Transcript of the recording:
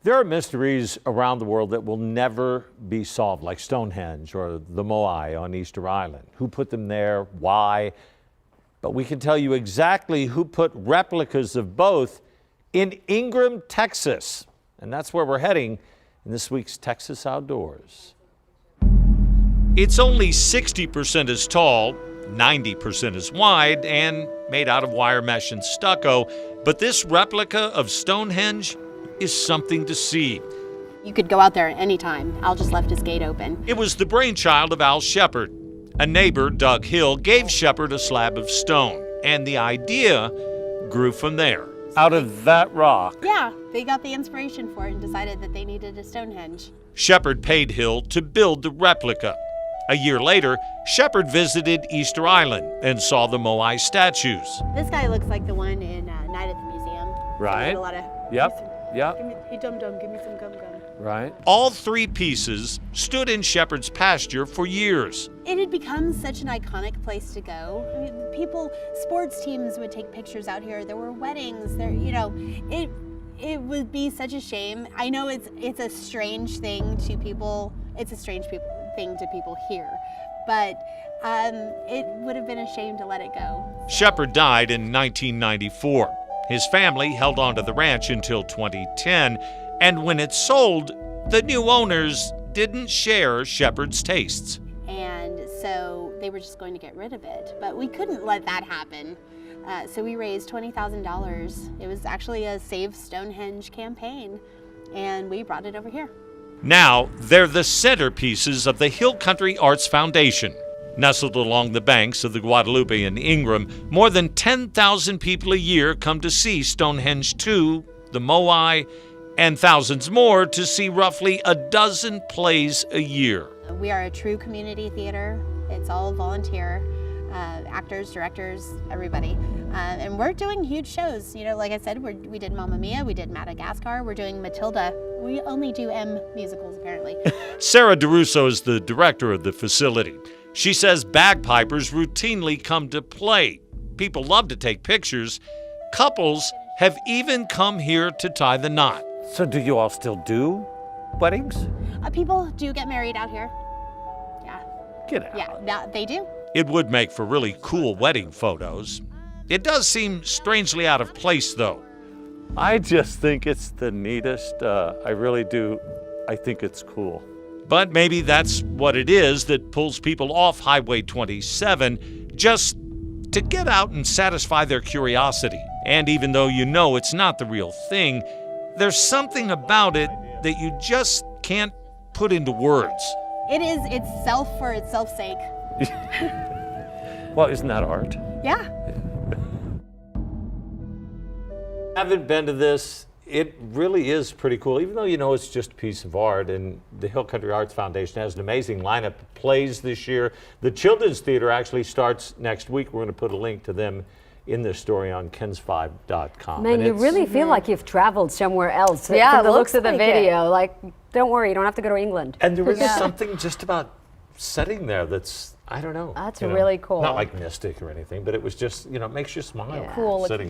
There are mysteries around the world that will never be solved, like Stonehenge or the Moai on Easter Island. Who put them there? Why? But we can tell you exactly who put replicas of both in Ingram, Texas. And that's where we're heading in this week's Texas Outdoors. It's only 60% as tall, 90% as wide, and made out of wire mesh and stucco. But this replica of Stonehenge is something to see. You could go out there at any time. Al just left his gate open. It was the brainchild of Al Shepard. A neighbor, Doug Hill, gave Shepard a slab of stone, and the idea grew from there. Out of that rock? Yeah, they got the inspiration for it and decided that they needed a Stonehenge. Shepard paid Hill to build the replica. A year later, Shepard visited Easter Island and saw the Moai statues. This guy looks like the one in Night at the Museum. Right. A lot of, Yep. Hey, dum-dum, give me some gum-gum. Right. All three pieces stood in Shepard's pasture for years. It had become such an iconic place to go. I mean, people, sports teams would take pictures out here. There were weddings. It would be such a shame. I know it's a strange thing to people. It's a strange thing to people here, but it would have been a shame to let it go. Shepard died in 1994. His family held on to the ranch until 2010, and when it sold, the new owners didn't share Shepard's tastes. And so they were just going to get rid of it, but we couldn't let that happen. So we raised $20,000. It was actually a Save Stonehenge campaign, and we brought it over here. Now, they're the centerpieces of the Hill Country Arts Foundation. Nestled along the banks of the Guadalupe and Ingram, more than 10,000 people a year come to see Stonehenge 2, the Moai, and thousands more to see roughly a dozen plays a year. We are a true community theater. It's all volunteer, actors, directors, everybody. And we're doing huge shows. You know, like I said, we did Mamma Mia, we did Madagascar, we're doing Matilda. We only do M musicals, apparently. Sarah DeRusso is the director of the facility. She says bagpipers routinely come to play. People love to take pictures. Couples have even come here to tie the knot. So do you all still do weddings? People do get married out here. Yeah. Get out. Yeah, they do. It would make for really cool wedding photos. It does seem strangely out of place, though. I just think it's the neatest. I really do. I think it's cool. But maybe that's what it is that pulls people off Highway 27, just to get out and satisfy their curiosity. And even though you know it's not the real thing, there's something about it that you just can't put into words. It's self for its self's sake. Well, isn't that art? Yeah. Haven't been to this. It really is pretty cool, even though you know it's just a piece of art. And the Hill Country Arts Foundation has an amazing lineup of plays this year. The Children's Theater actually starts next week. We're going to put a link to them in this story on kens5.com. Man, you really feel like you've traveled somewhere else. Yeah, from the it looks of looks the like video. Like, don't worry, you don't have to go to England. And there is something just about sitting there that's, I don't know. That's really cool. Not like mystic or anything, but it was just, it makes you smile. Cool. Sitting